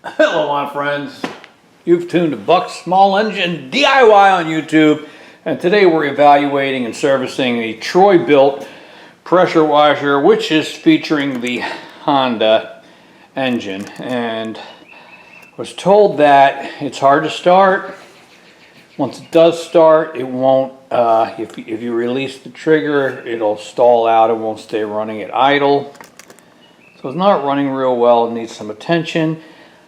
Hello my friends, you've tuned to Buck's Small Engine DIY on YouTube, and today we're evaluating and servicing the TROY-BILT pressure washer, which is featuring the Honda engine. And was told that it's hard to start. Once it does start, it won't, if you release the trigger, it'll stall out, it won't stay running at idle. So it's not running real well, it needs some attention.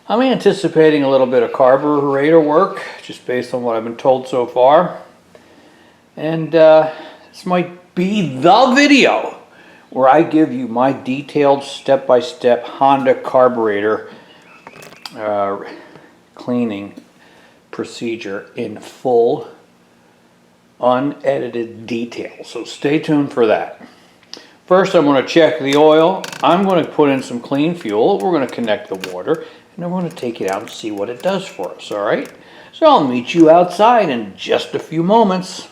I'm anticipating a little bit of carburetor work, just based on what I've been told so far. And this might be the video where I give you my detailed step-by-step Honda carburetor cleaning procedure in full, unedited detail. So stay tuned for that. First, I'm going to check the oil. I'm going to put in some clean fuel. We're going to connect the water. And then we're going to take it out and see what it does for us, all right? So I'll meet you outside in just a few moments.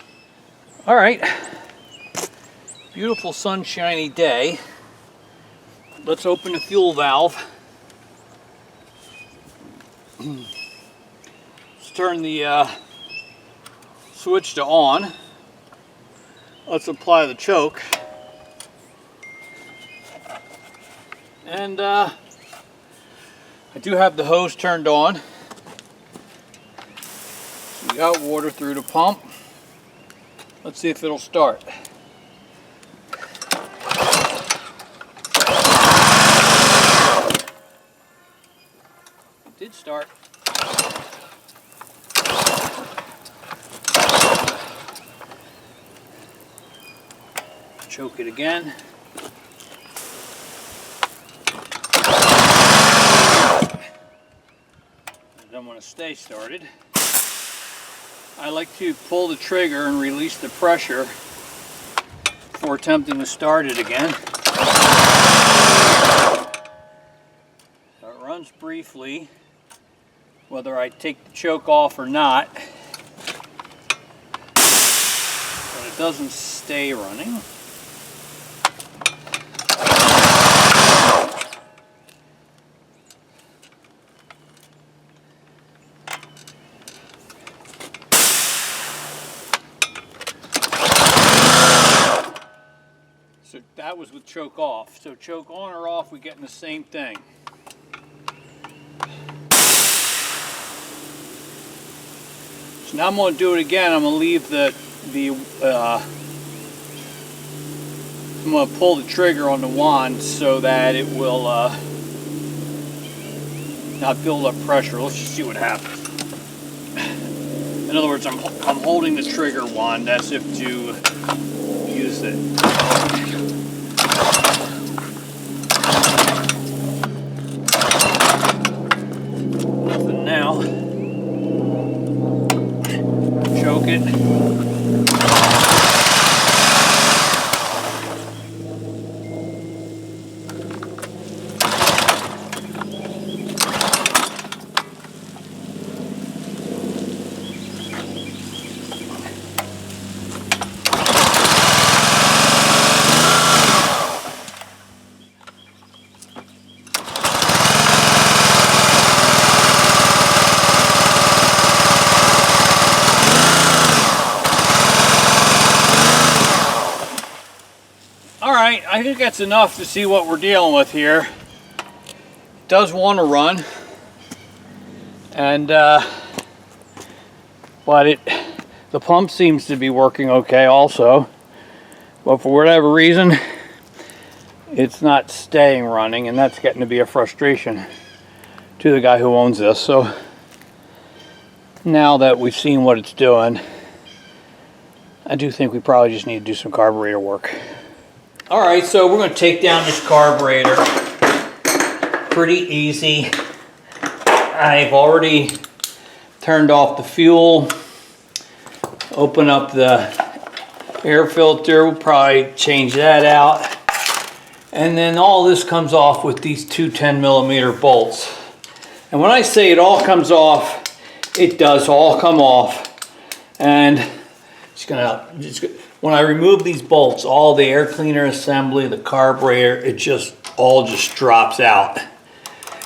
All right, beautiful sunshiny day. Let's open the fuel valve. Let's turn the switch to on. Let's apply the choke. And I do have the hose turned on. So we got water through the pump. Let's see if it'll start. It did start. Choke it again. I'm going to stay started. I like to pull the trigger and release the pressure before attempting to start it again. So it runs briefly, whether I take the choke off or not, but it doesn't stay running. So that was with choke off. So choke on or off, we get in the same thing. So now I'm going to do it again. I'm going to leave I'm going to pull the trigger on the wand so that it will not build up pressure. Let's just see what happens. In other words, I'm holding the trigger wand as if to use it. Nothing now. Choke it. Alright, I think that's enough to see what we're dealing with here. It does want to run, and but the pump seems to be working okay also, but for whatever reason it's not staying running, and that's getting to be a frustration to the guy who owns this. So now that we've seen what it's doing, I do think we probably just need to do some carburetor work. Alright, so we're going to take down this carburetor. Pretty easy. I've already turned off the fuel. Open up the air filter. We'll probably change that out. And then all this comes off with these two 10mm bolts. And when I say it all comes off, it does all come off. And when I remove these bolts, all the air cleaner assembly, the carburetor, it all just drops out.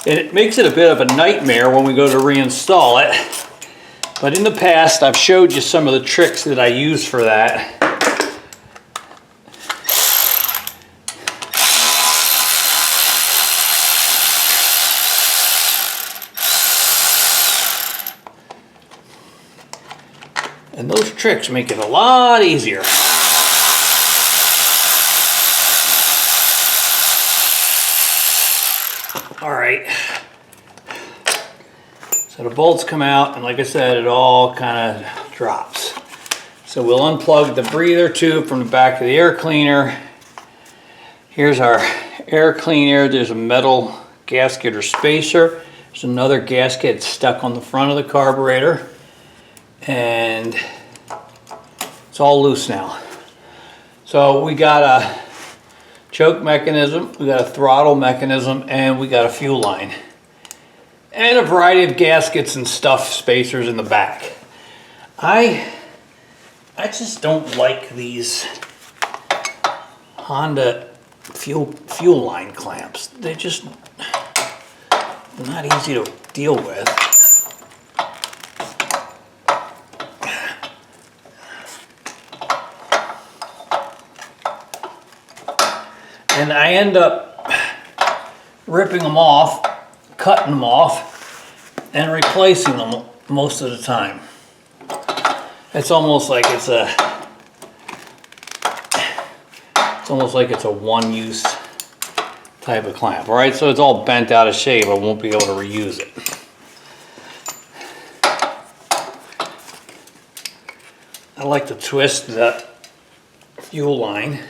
It makes it a bit of a nightmare when we go to reinstall it. But in the past, I've showed you some of the tricks that I use for that. And those tricks make it a lot easier. All right. So the bolts come out, and like I said, it all kind of drops. So we'll unplug the breather tube from the back of the air cleaner. Here's our air cleaner. There's a metal gasket or spacer. There's another gasket stuck on the front of the carburetor. And it's all loose now. So we got a choke mechanism, we got a throttle mechanism, and we got a fuel line. And a variety of gaskets and stuff, spacers in the back. I just don't like these Honda fuel line clamps. They're just not easy to deal with. And I end up ripping them off, cutting them off, and replacing them most of the time. It's almost like it's a one-use type of clamp. All right, so it's all bent out of shape. I won't be able to reuse it. I like to twist the fuel line.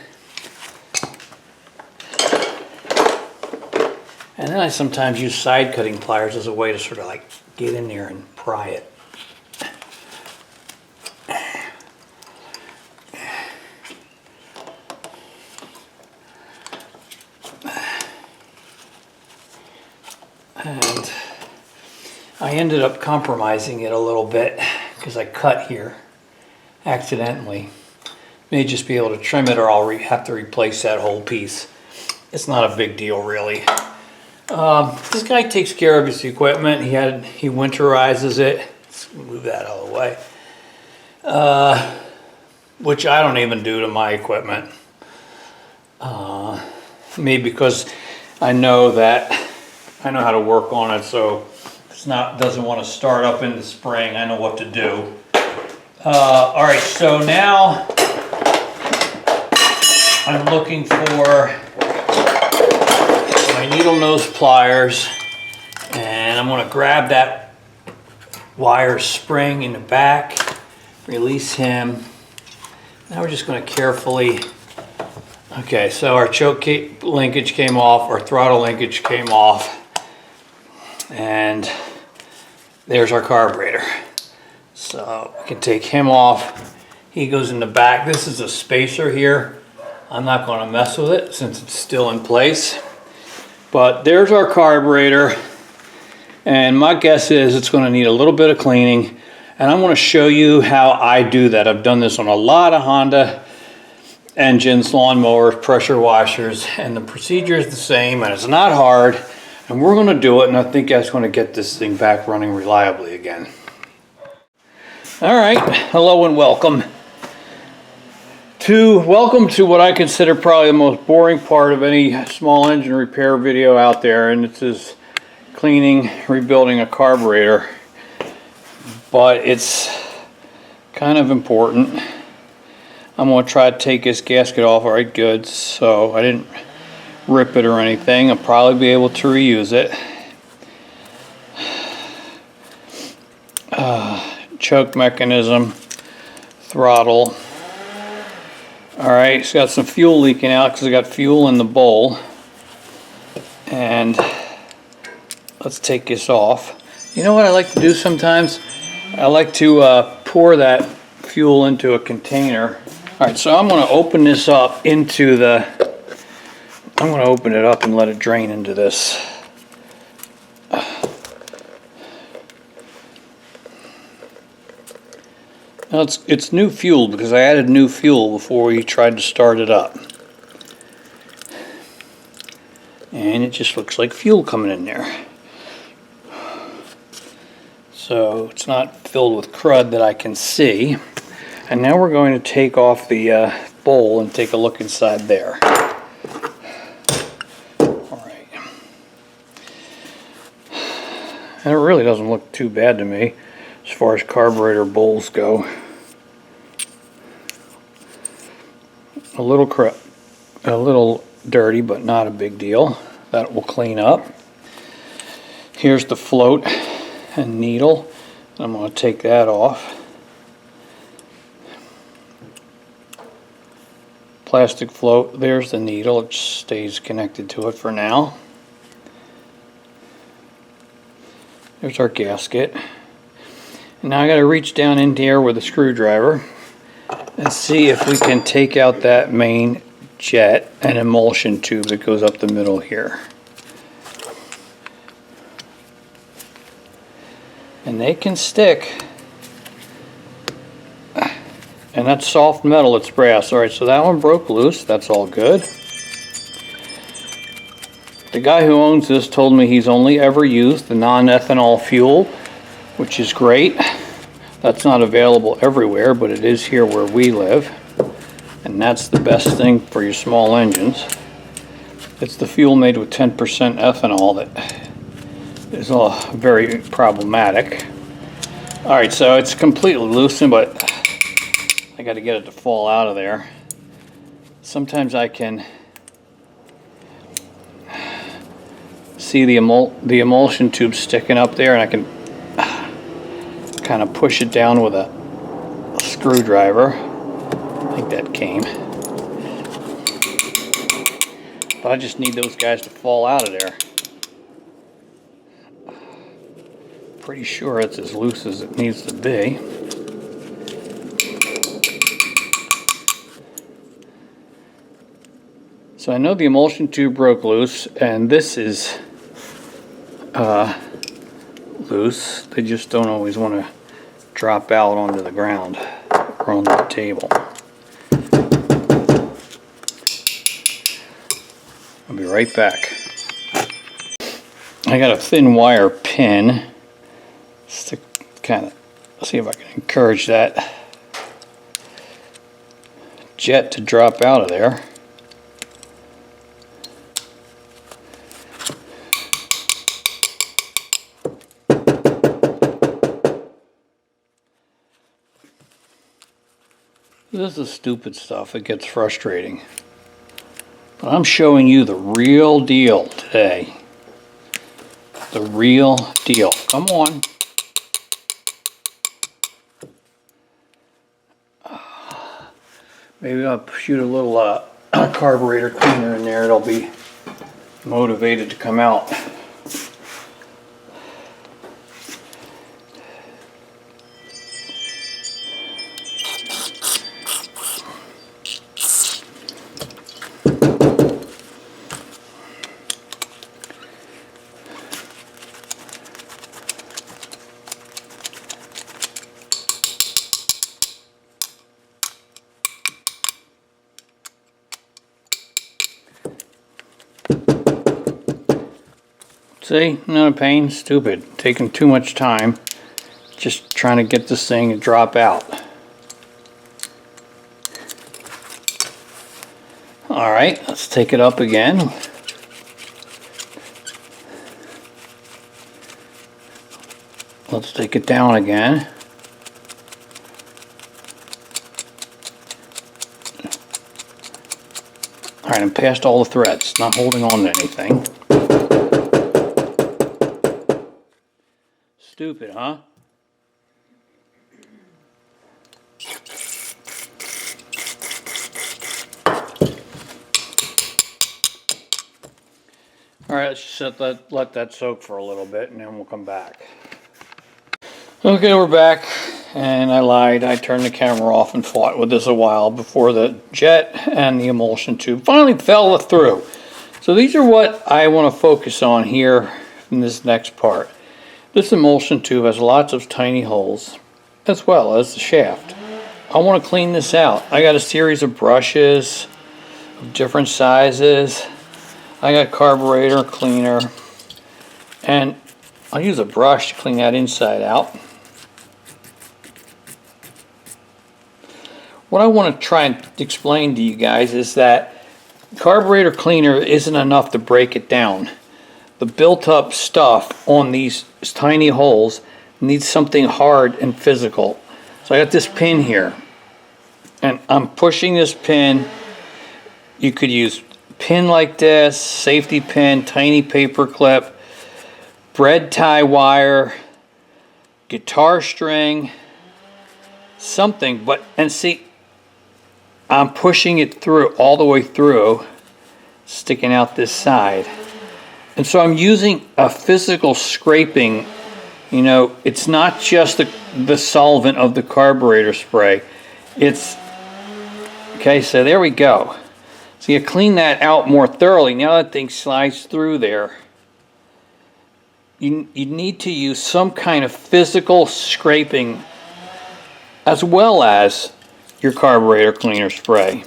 And then I sometimes use side cutting pliers as a way to sort of like get in there and pry it. And I ended up compromising it a little bit because I cut here accidentally. May just be able to trim it, or I'll have to replace that whole piece. It's not a big deal really. This guy takes care of his equipment. He winterizes it. Let's move that out of the way. Which I don't even do to my equipment. Maybe because I know how to work on it, so if it doesn't want to start up in the spring, I know what to do. All right, so now I'm looking for my needle nose pliers, and I'm going to grab that wire spring in the back, release him. Now we're just going to carefully, okay, so our choke linkage came off, our throttle linkage came off, and there's our carburetor. So I can take him off. He goes in the back. This is a spacer here. I'm not going to mess with it since it's still in place. But there's our carburetor, and my guess is it's going to need a little bit of cleaning, and I'm going to show you how I do that. I've done this on a lot of Honda engines, lawnmowers, pressure washers, and the procedure is the same, and it's not hard, and we're going to do it, and I think that's going to get this thing back running reliably again. All right, hello and welcome. Welcome to what I consider probably the most boring part of any small engine repair video out there, and this is cleaning, rebuilding a carburetor. But it's kind of important. I'm going to try to take this gasket off. All right, good. So I didn't rip it or anything. I'll probably be able to reuse it. Choke mechanism, throttle. All right, it's got some fuel leaking out because I got fuel in the bowl. And let's take this off. You know what I like to do sometimes? I like to pour that fuel into a container. All right, so I'm going to open this up I'm going to open it up and let it drain into this. Now it's new fuel because I added new fuel before we tried to start it up. And it just looks like fuel coming in there. so it's not filled with crud that I can see. And now we're going to take off the bowl and take a look inside there. Alright. And it really doesn't look too bad to me as far as carburetor bowls go. A little dirty, but not a big deal. That will clean up. Here's the float and needle. I'm going to take that off. Plastic float, there's the needle. It stays connected to it for now. There's our gasket. And now I got to reach down in here with a screwdriver and see if we can take out that main jet and emulsion tube that goes up the middle here. And they can stick. And that's soft metal, it's brass. Alright, so that one broke loose, that's all good. The guy who owns this told me he's only ever used the non-ethanol fuel, which is great. That's not available everywhere, but it is here where we live. And that's the best thing for your small engines. It's the fuel made with 10% ethanol that is very problematic. Alright, so it's completely loosened, but I got to get it to fall out of there. Sometimes I can see the emulsion tube sticking up there, and I can kind of push it down with a screwdriver. I think that came. But I just need those guys to fall out of there. Pretty sure it's as loose as it needs to be. So I know the emulsion tube broke loose, and this is loose. They just don't always want to drop out onto the ground or onto the table. I'll be right back. I got a thin wire pin to kind of see if I can encourage that jet to drop out of there. This is stupid stuff. It gets frustrating. But I'm showing you the real deal today. The real deal. Come on. Maybe I'll shoot a little carburetor cleaner in there. It'll be motivated to come out. See, not a pain, stupid. Taking too much time just trying to get this thing to drop out. Alright, let's take it up again. Let's take it down again. Alright, I'm past all the threads, not holding on to anything. Stupid, huh? Alright, let's just let that soak for a little bit and then we'll come back. Okay, we're back, and I lied. I turned the camera off and fought with this a while before the jet and the emulsion tube finally fell through. So these are what I want to focus on here in this next part. This emulsion tube has lots of tiny holes, as well as the shaft. I want to clean this out. I got a series of brushes of different sizes. I got Carburetor Cleaner, and I'll use a brush to clean that inside out. What I want to try and explain to you guys is that carburetor cleaner isn't enough to break it down. The built-up stuff on these tiny holes needs something hard and physical. So I got this pin here, and I'm pushing this pin. You could use a pin like this, safety pin, tiny paper clip, bread tie wire, guitar string, something. And see, I'm pushing it through all the way through, sticking out this side. And so I'm using a physical scraping. You know, it's not just the solvent of the carburetor spray. It's, okay, so there we go. So you clean that out more thoroughly. Now that thing slides through there. You need to use some kind of physical scraping as well as your carburetor cleaner spray.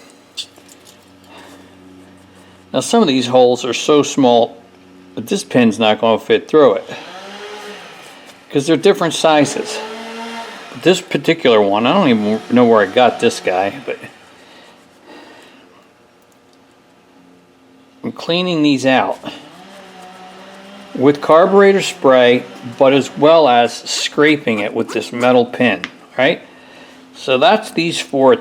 Now some of these holes are so small that this pin's not going to fit through it because they're different sizes. But this particular one, I don't even know where I got this guy, but I'm cleaning these out with carburetor spray, but as well as scraping it with this metal pin, right? So that's these four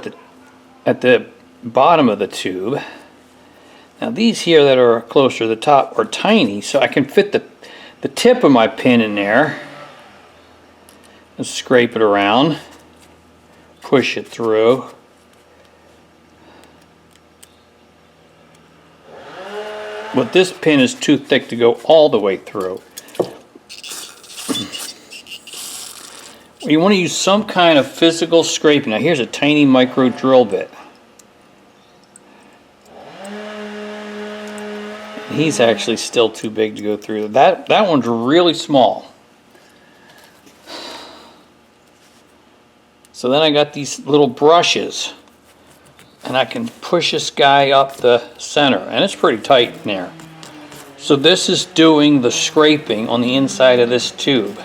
at the bottom of the tube. Now these here that are closer to the top are tiny, so I can fit the tip of my pin in there and scrape it around, push it through. But this pin is too thick to go all the way through. You want to use some kind of physical scraping. Now here's a tiny micro drill bit. He's actually still too big to go through. That one's really small. So then I got these little brushes, and I can push this guy up the center, and it's pretty tight in there. So this is doing the scraping on the inside of this tube.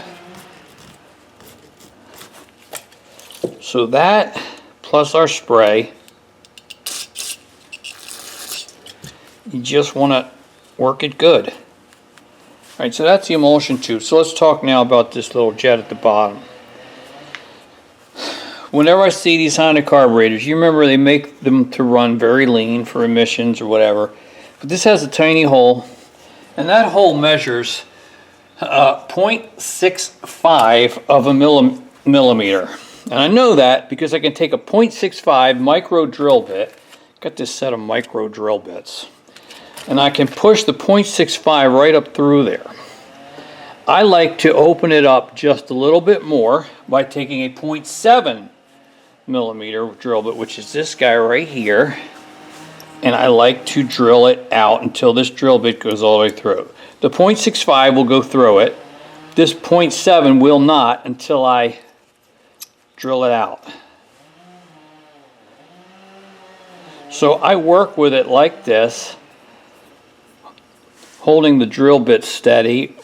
So that plus our spray, you just want to work it good. Alright, so that's the emulsion tube. So let's talk now about this little jet at the bottom. Whenever I see these Honda carburetors, you remember they make them to run very lean for emissions or whatever. But this has a tiny hole, and that hole measures 0.65 of a millimeter. And I know that because I can take a 0.65 micro drill bit, got this set of micro drill bits, and I can push the 0.65 right up through there. I like to open it up just a little bit more by taking a 0.7 millimeter drill bit, which is this guy right here, and I like to drill it out until this drill bit goes all the way through. The 0.65 will go through it. This 0.7 will not until I drill it out. So I work with it like this, holding the drill bit steady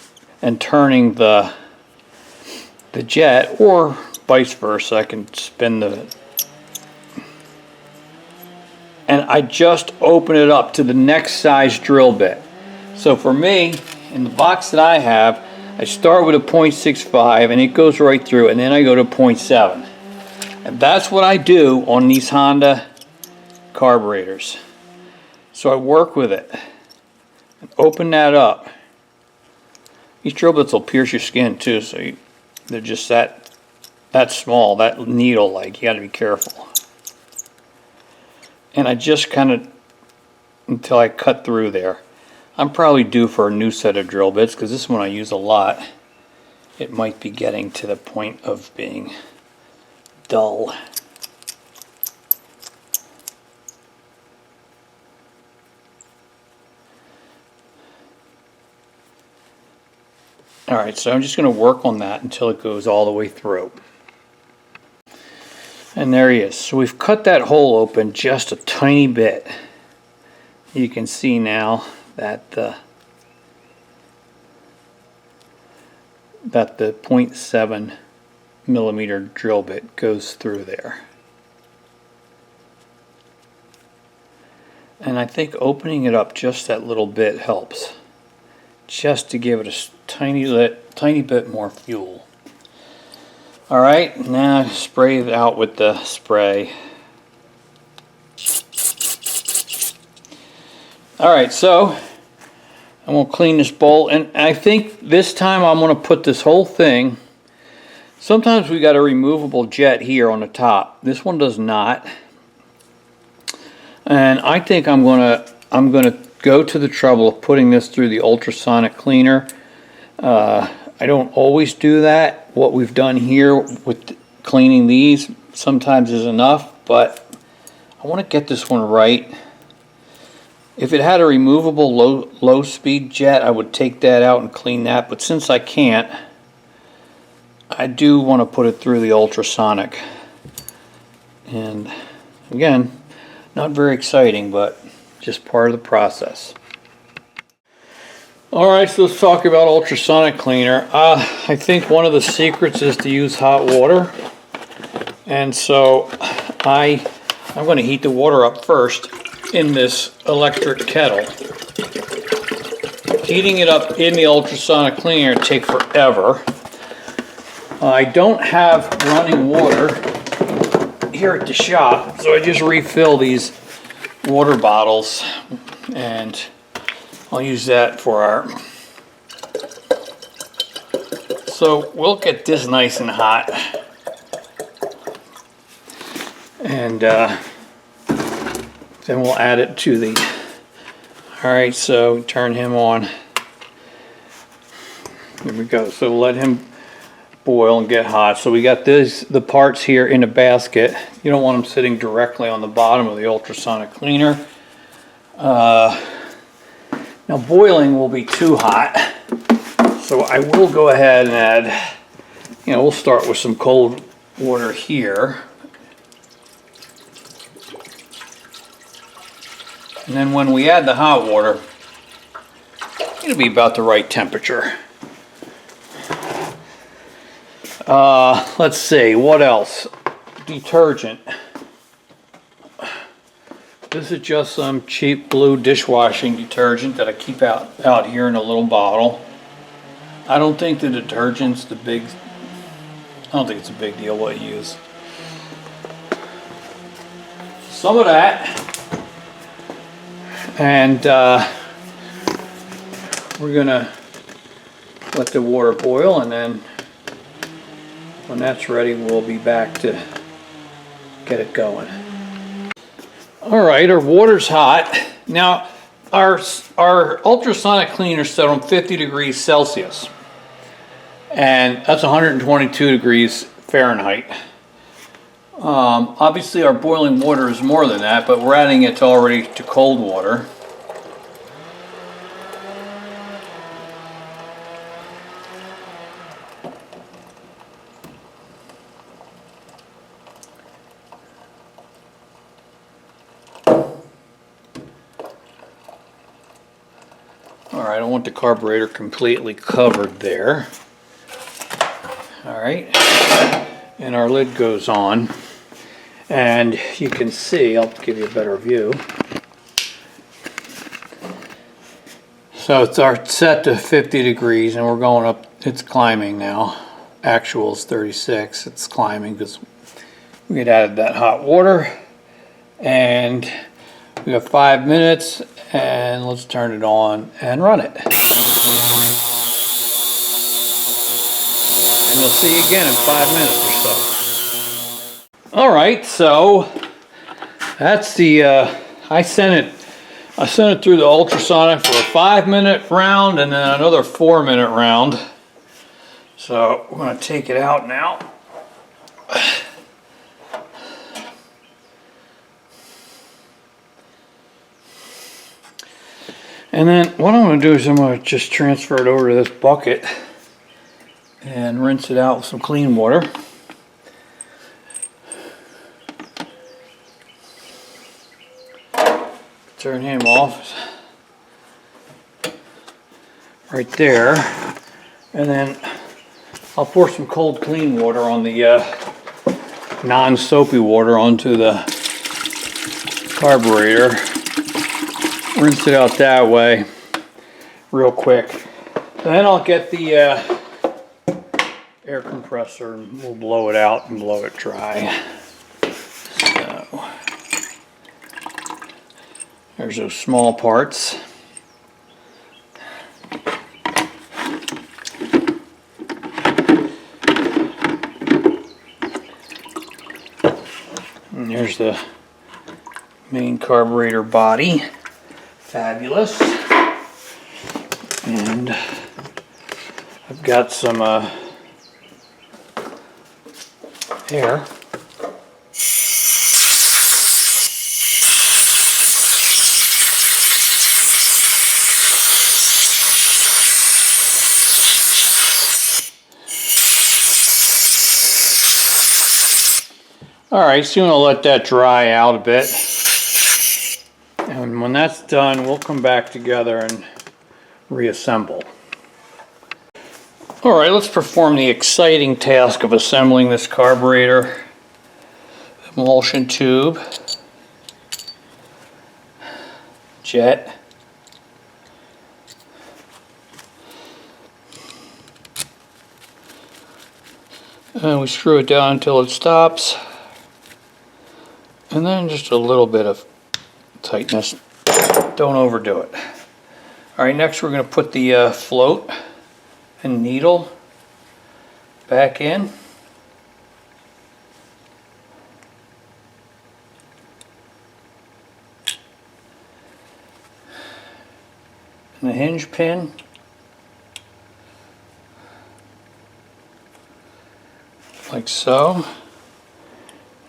and turning the jet, or vice versa. I can spin and I just open it up to the next size drill bit. So for me, in the box that I have, I start with a 0.65 and it goes right through, and then I go to 0.7. And that's what I do on these Honda carburetors. So I work with it and open that up. These drill bits will pierce your skin too, so they're just that small, that needle-like. You got to be careful. And I just kind of, until I cut through there. I'm probably due for a new set of drill bits because this one I use a lot. It might be getting to the point of being dull. Alright, so I'm just going to work on that until it goes all the way through. And there he is. So we've cut that hole open just a tiny bit. You can see now that that the 0.7 millimeter drill bit goes through there. And I think opening it up just that little bit helps, just to give it a tiny bit more fuel. Alright, now spray it out with the spray. Alright, so I'm going to clean this bowl, and I think this time I'm going to put this whole thing. Sometimes we got a removable jet here on the top. This one does not. And I think I'm going to go to the trouble of putting this through the ultrasonic cleaner. I don't always do that. What we've done here with cleaning these sometimes is enough, but I want to get this one right. If it had a removable low speed jet, I would take that out and clean that, but since I can't, I do want to put it through the ultrasonic. And again, not very exciting, but just part of the process. Alright, so let's talk about ultrasonic cleaner. I think one of the secrets is to use hot water. And so I'm going to heat the water up first in this electric kettle. Heating it up in the ultrasonic cleaner takes forever. I don't have running water here at the shop, so I just refill these water bottles, and I'll use that for our... So we'll get this nice and hot, and then we'll add it to the... Alright, so turn him on. There we go. So let him boil and get hot. So we got the parts here in a basket. You don't want them sitting directly on the bottom of the ultrasonic cleaner. Now boiling will be too hot, so I will go ahead and add, we'll start with some cold water here. And then when we add the hot water, it'll be about the right temperature. Let's see, what else? Detergent. This is just some cheap blue dishwashing detergent that I keep out here in a little bottle. I don't think the detergent's I don't think it's a big deal what you use. Some of that. And we're gonna let the water boil, and then when that's ready, we'll be back to get it going. Alright, our water's hot. Now, our ultrasonic cleaner set on 50 degrees Celsius. And that's 122 degrees Fahrenheit. Obviously our boiling water is more than that, but we're adding it already to cold water. Alright, I want the carburetor completely covered there. Alright, and our lid goes on, and you can see, I'll give you a better view. So it's set to 50 degrees, and we're going up, it's climbing now. Actual is 36, it's climbing because we had added that hot water. And we have 5 minutes, and let's turn it on and run it. And we'll see you again in 5 minutes or so. Alright, so that's the, I sent it through the ultrasonic for a 5-minute round and then another 4-minute round. So we're going to take it out now. And then what I'm going to do is I'm going to just transfer it over to this bucket and rinse it out with some clean water. Turn him off right there, and then I'll pour some cold clean water on the non-soapy water onto the carburetor. Rinse it out that way real quick. Then I'll get the air compressor and we'll blow it out and blow it dry. So there's those small parts. And there's the main carburetor body. Fabulous. And I've got some air. Alright, so I'll let that dry out a bit. And when that's done, we'll come back together and reassemble. Alright, let's perform the exciting task of assembling this carburetor. Emulsion tube, jet, and we screw it down until it stops. And then just a little bit of tightness. Don't overdo it. Alright, next we're going to put the float and needle back in. And the hinge pin. Like so.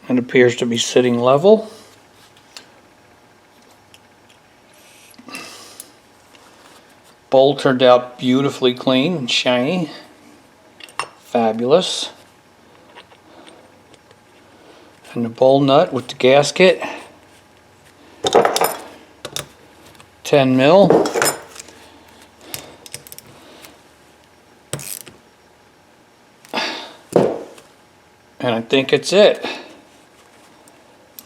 It appears to be sitting level. Bowl turned out beautifully clean and shiny. Fabulous. And the bowl nut with the gasket. 10 mil. And I think it's it.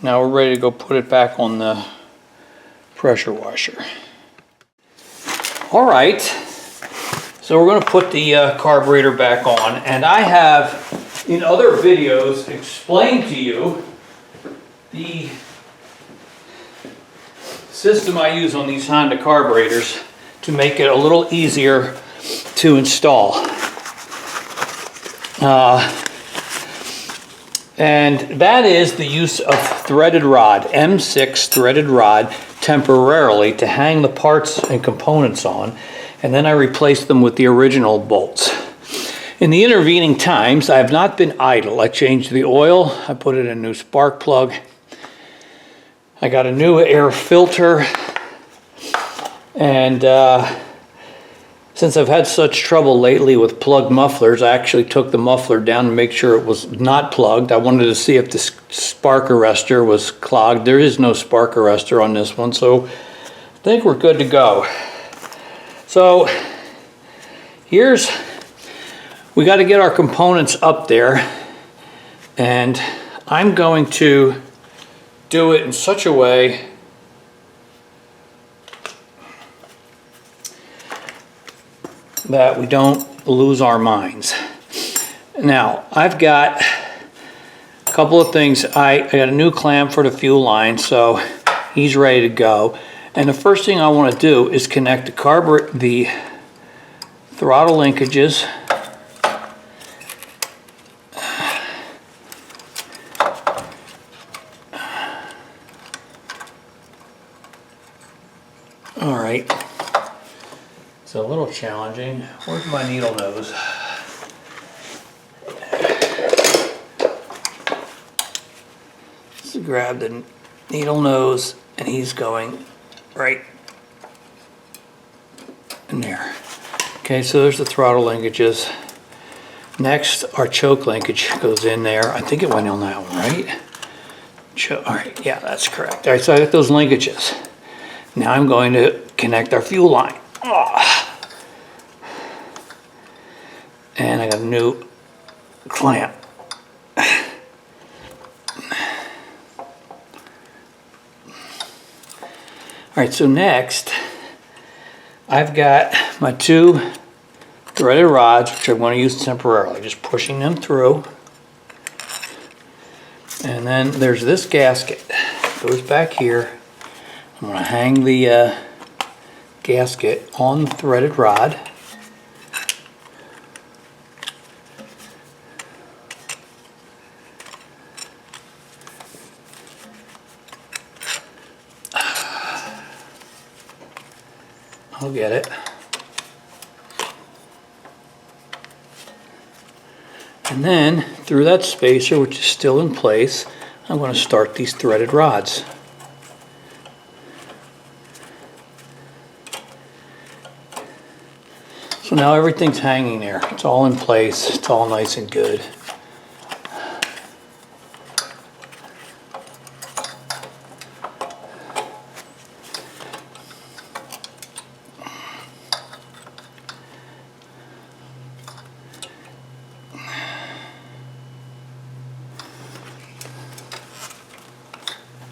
Now we're ready to go put it back on the pressure washer. Alright, so we're going to put the carburetor back on, and I have in other videos explained to you the system I use on these Honda carburetors to make it a little easier to install. And that is the use of threaded rod, M6 threaded rod, temporarily to hang the parts and components on, and then I replaced them with the original bolts. In the intervening times, I have not been idle. I changed the oil, I put in a new spark plug, I got a new air filter, and since I've had such trouble lately with plugged mufflers, I actually took the muffler down to make sure it was not plugged. I wanted to see if the spark arrestor was clogged. There is no spark arrestor on this one, so I think we're good to go. So we got to get our components up there, and I'm going to do it in such a way that we don't lose our minds. Now, I've got a couple of things. I got a new clamp for the fuel line, so he's ready to go. And the first thing I want to do is connect the throttle linkages all right. It's a little challenging. Where's my needle nose? Let's grab the needle nose, and he's going right in there. Okay, so there's the throttle linkages. Next, our choke linkage goes in there. I think it went on that one, right? All right, yeah, that's correct. All right, so I got those linkages. Now I'm going to connect our fuel line. And I got a new clamp. Alright, so next I've got my 2 threaded rods, which I'm going to use temporarily, just pushing them through. And then there's this gasket, goes back here. I'm going to hang the gasket on the threaded rod. I'll get it. And then through that spacer, which is still in place, I'm going to start these threaded rods. So now everything's hanging there. It's all in place. It's all nice and good.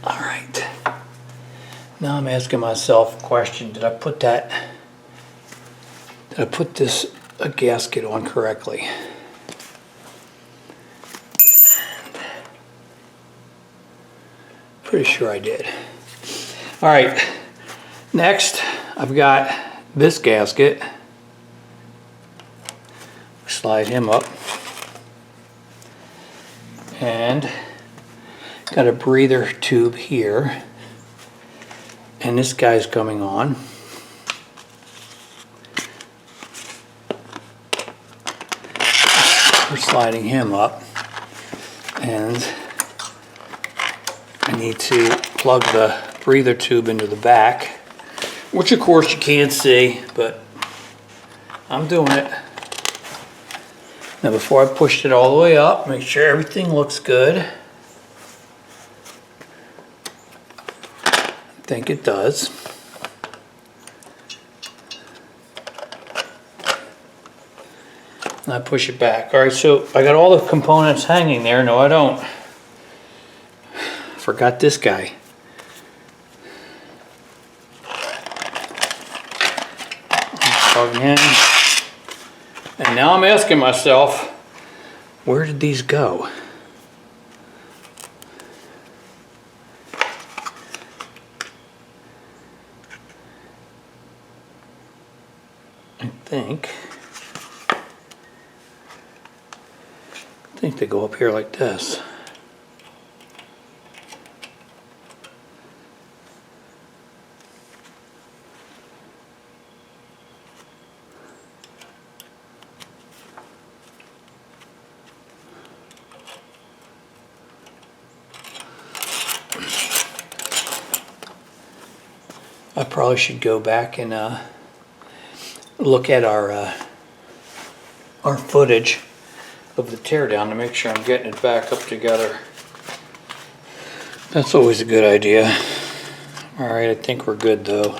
All right. Now I'm asking myself a question. Did I put this gasket on correctly? Pretty sure I did. All right. Next, I've got this gasket. Slide him up. And got a breather tube here, and this guy's coming on. We're sliding him up, and I need to plug the breather tube into the back, which of course you can't see, but I'm doing it. Now before I push it all the way up, make sure everything looks good. I think it does. And I push it back. All right, so I got all the components hanging there. No, I don't. Forgot this guy. Plug in. And now I'm asking myself, where did these go? I think they go up here like this. I probably should go back and look at our footage of the teardown to make sure I'm getting it back up together. That's always a good idea. All right, I think we're good though.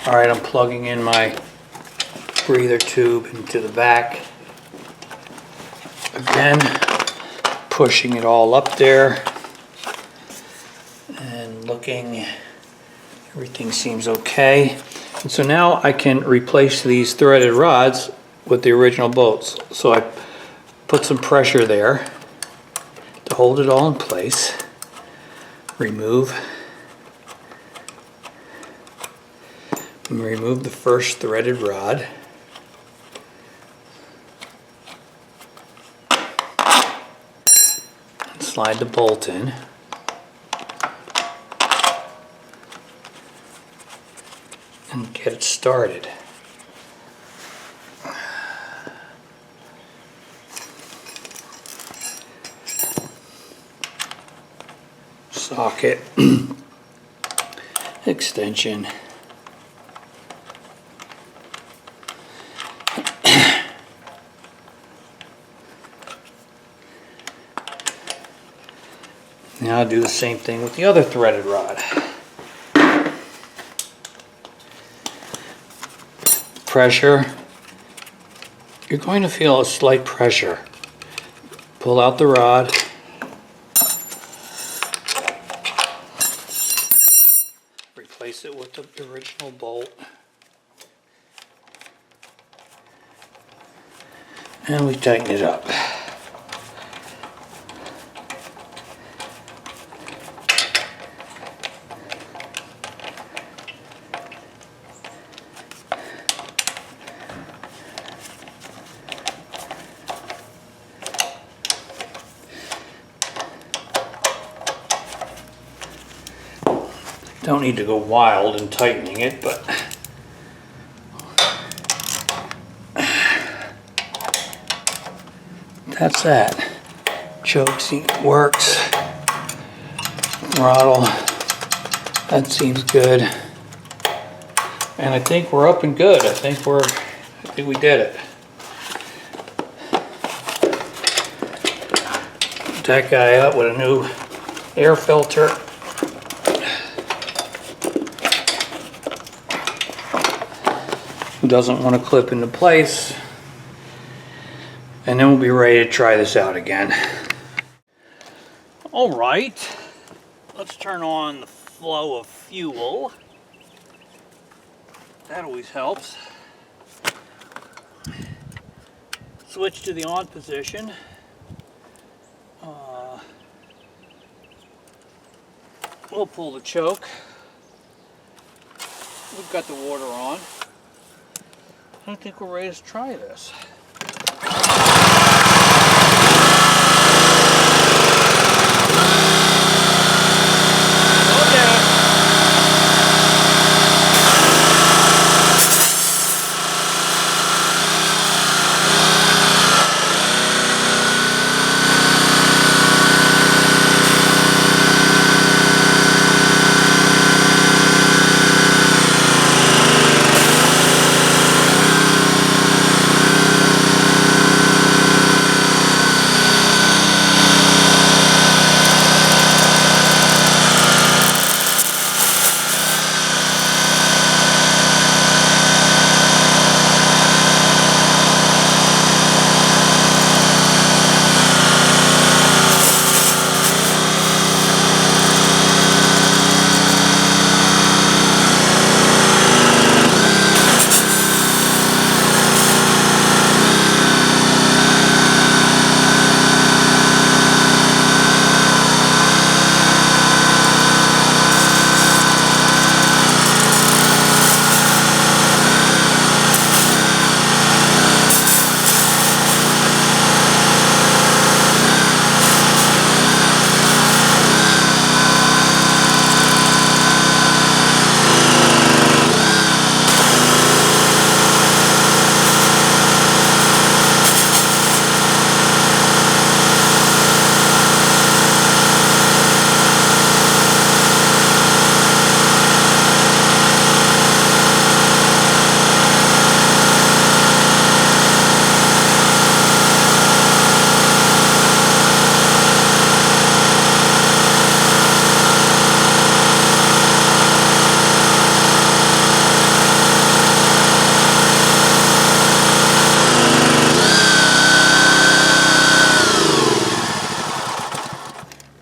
All right, I'm plugging in my breather tube into the back. Again, pushing it all up there and looking, everything seems okay. And so now I can replace these threaded rods with the original bolts. So I put some pressure there to hold it all in place. Remove the first threaded rod. Slide the bolt in. And get it started. Socket, extension. Now Now do the same thing with the other threaded rod. Pressure. You're going to feel a slight pressure. Pull out the rod. Replace it with the original bolt. And we tighten it up. Don't need to go wild in tightening it, but that's that. Choke seat works. Throttle, that seems good. And I think we're up and good. I think we did it. Put that guy up with a new air filter. Doesn't want to clip into place, and then we'll be ready to try this out again. All right, let's turn on the flow of fuel. That always helps. Switch to the on position. We'll pull the choke. We've got the water on. I think we're ready to try this.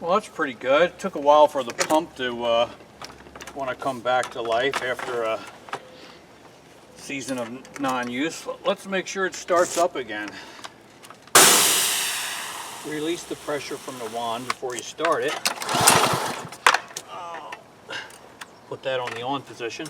Well, that's pretty good. It took a while for the pump to want to come back to life after a season of non-use. Let's make sure it starts up again. Release the pressure from the wand before you start it. Put that on the on position.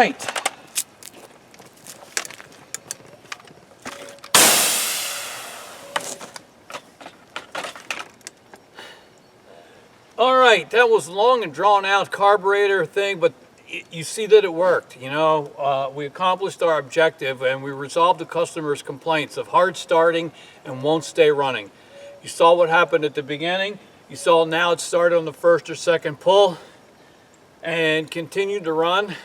right. All right, that was long and drawn out carburetor thing, but you see that it worked. You know, we accomplished our objective and we resolved the customer's complaints of hard starting and won't stay running. You saw what happened at the beginning. You saw now it started on the first or second pull and continued to run.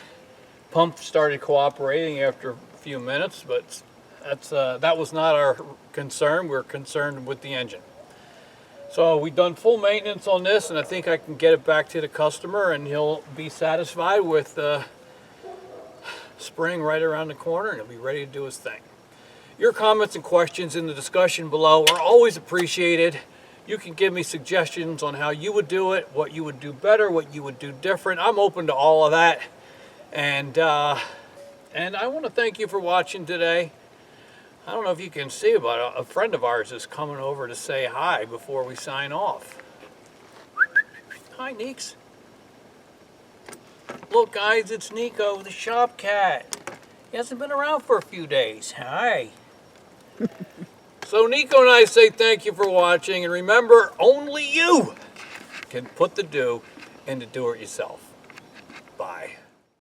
Pump started cooperating after a few minutes, but that was not our concern. We're concerned with the engine. So we've done full maintenance on this, and I think I can get it back to the customer and he'll be satisfied with spring right around the corner and he'll be ready to do his thing. Your comments and questions in the discussion below are always appreciated. You can give me suggestions on how you would do it, what you would do better, what you would do different. I'm open to all of that. And I want to thank you for watching today. I don't know if you can see, but a friend of ours is coming over to say hi before we sign off. Hi, Neeks. Look, guys, it's Nico, the shop cat. He hasn't been around for a few days. Hi. So Nico and I say thank you for watching, and remember, only you can put the do into do-it-yourself. Bye.